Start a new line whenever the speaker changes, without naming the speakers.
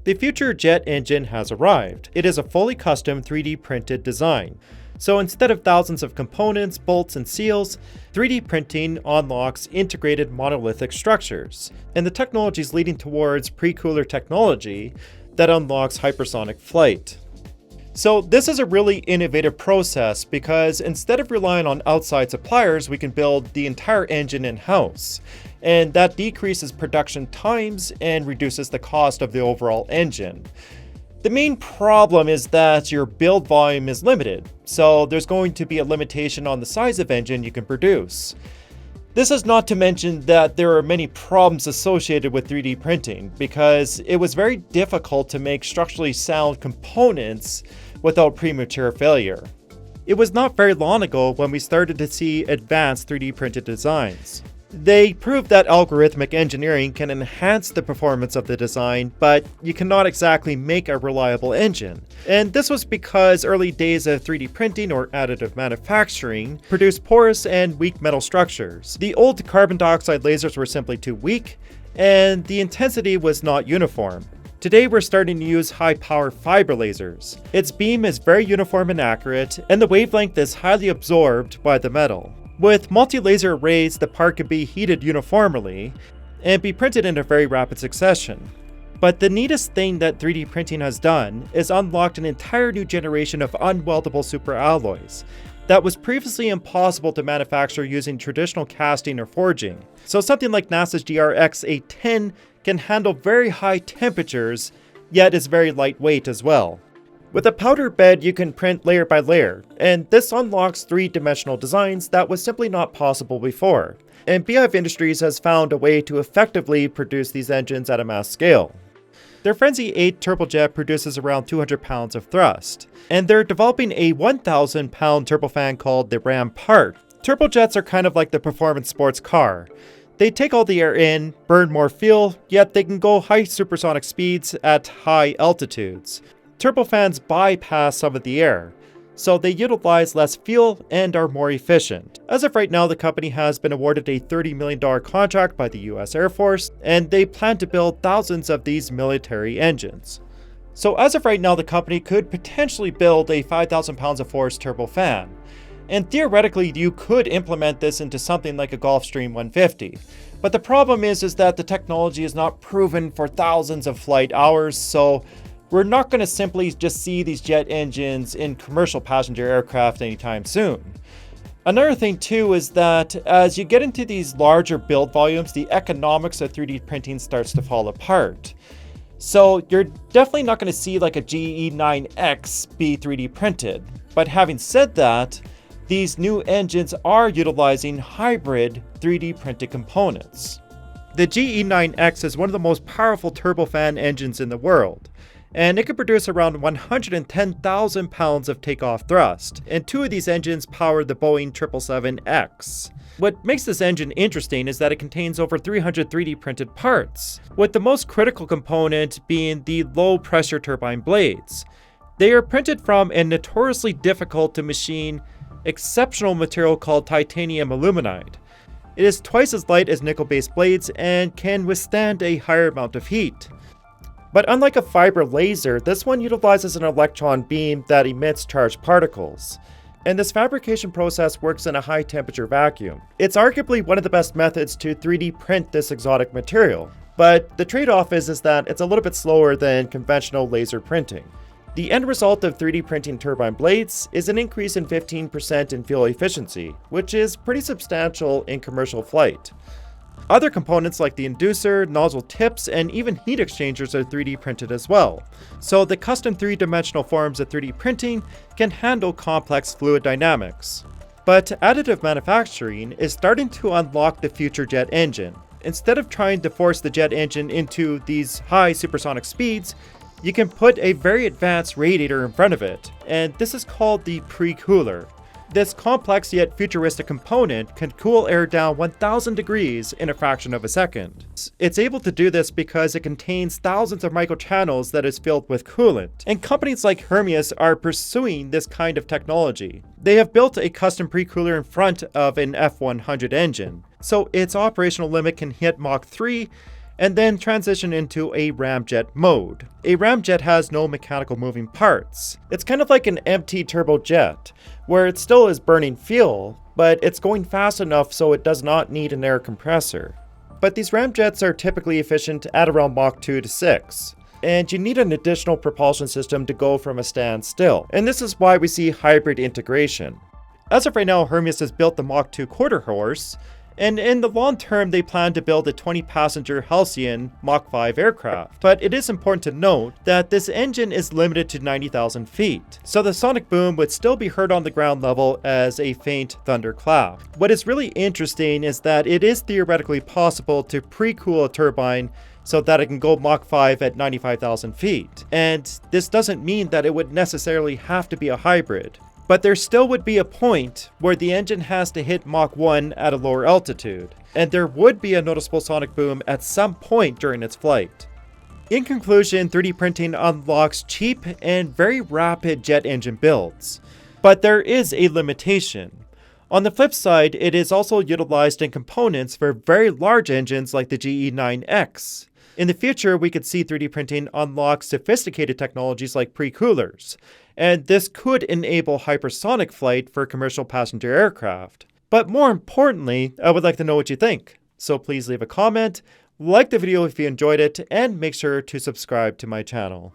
The future jet engine has arrived. It is a fully custom 3D printed design. So instead of thousands of components, bolts, and seals, 3D printing unlocks integrated monolithic structures. And the technology is leading towards pre-cooler technology that unlocks hypersonic flight. So this is a really innovative process because instead of relying on outside suppliers, we can build the entire engine in-house. And that decreases production times and reduces the cost of the overall engine. The main problem is that your build volume is limited, so there's going to be a limitation on the size of engine you can produce. This is not to mention that there are many problems associated with 3D printing, because it was very difficult to make structurally sound components without premature failure. It was not very long ago when we started to see advanced 3D printed designs. They proved that algorithmic engineering can enhance the performance of the design, but you cannot exactly make a reliable engine. And this was because early days of 3D printing or additive manufacturing produced porous and weak metal structures. The old carbon dioxide lasers were simply too weak, and the intensity was not uniform. Today we're starting to use high-power fiber lasers. Its beam is very uniform and accurate, and the wavelength is highly absorbed by the metal. With multi-laser arrays, the part can be heated uniformly and be printed in a very rapid succession. But the neatest thing that 3D printing has done is unlocked an entire new generation of unweldable superalloys that was previously impossible to manufacture using traditional casting or forging. So something like NASA's GRX 810 can handle very high temperatures, yet is very lightweight as well. With a powder bed, you can print layer by layer, and this unlocks three-dimensional designs that was simply not possible before. And BIF Industries has found a way to effectively produce these engines at a mass scale. Their Frenzy 8 turbojet produces around 200 pounds of thrust, and they're developing a 1,000-pound turbofan called the Rampart. Turbojets are kind of like the performance sports car. They take all the air in, burn more fuel, yet they can go high supersonic speeds at high altitudes. Turbofans bypass some of the air, so they utilize less fuel and are more efficient. As of right now, the company has been awarded a $30 million contract by the US Air Force, and they plan to build thousands of these military engines. So as of right now, the company could potentially build a 5,000 pounds of force turbofan. And theoretically, you could implement this into something like a Gulfstream 150. But the problem is that the technology is not proven for thousands of flight hours, so we're not going to simply just see these jet engines in commercial passenger aircraft anytime soon. Another thing too is that as you get into these larger build volumes, the economics of 3D printing starts to fall apart. So you're definitely not going to see like a GE9X be 3D printed. But having said that, these new engines are utilizing hybrid 3D printed components. The GE9X is one of the most powerful turbofan engines in the world, and it can produce around 110,000 pounds of takeoff thrust, and two of these engines power the Boeing 777X. What makes this engine interesting is that it contains over 300 3D printed parts, with the most critical component being the low pressure turbine blades. They are printed from a notoriously difficult to machine exceptional material called titanium aluminide. It is twice as light as nickel-based blades and can withstand a higher amount of heat. But unlike a fiber laser, this one utilizes an electron beam that emits charged particles. And this fabrication process works in a high temperature vacuum. It's arguably one of the best methods to 3D print this exotic material. But the trade-off is that it's a little bit slower than conventional laser printing. The end result of 3D printing turbine blades is an increase in 15% in fuel efficiency, which is pretty substantial in commercial flight. Other components like the inducer, nozzle tips, and even heat exchangers are 3D printed as well. So the custom three-dimensional forms of 3D printing can handle complex fluid dynamics. But additive manufacturing is starting to unlock the future jet engine. Instead of trying to force the jet engine into these high supersonic speeds, you can put a very advanced radiator in front of it, and this is called the pre-cooler. This complex yet futuristic component can cool air down 1,000 degrees in a fraction of a second. It's able to do this because it contains thousands of microchannels that is filled with coolant, and companies like Hermeus are pursuing this kind of technology. They have built a custom pre-cooler in front of an F100 engine, so its operational limit can hit Mach 3, and then transition into a ramjet mode. A ramjet has no mechanical moving parts. It's kind of like an empty turbojet, where it still is burning fuel, but it's going fast enough so it does not need an air compressor. But these ramjets are typically efficient at around Mach 2 to 6. And you need an additional propulsion system to go from a standstill. And this is why we see hybrid integration. As of right now, Hermes has built the Mach 2 quarter horse, and in the long term they plan to build a 20-passenger Halcyon Mach 5 aircraft. But it is important to note that this engine is limited to 90,000 feet, so the sonic boom would still be heard on the ground level as a faint thunderclap. What is really interesting is that it is theoretically possible to pre-cool a turbine so that it can go Mach 5 at 95,000 feet. And this doesn't mean that it would necessarily have to be a hybrid. But there still would be a point where the engine has to hit Mach 1 at a lower altitude, and there would be a noticeable sonic boom at some point during its flight. In conclusion, 3D printing unlocks cheap and very rapid jet engine builds. But there is a limitation. On the flip side, it is also utilized in components for very large engines like the GE9X. In the future, we could see 3D printing unlock sophisticated technologies like pre-coolers, and this could enable hypersonic flight for commercial passenger aircraft. But more importantly, I would like to know what you think. So please leave a comment, like the video if you enjoyed it, and make sure to subscribe to my channel.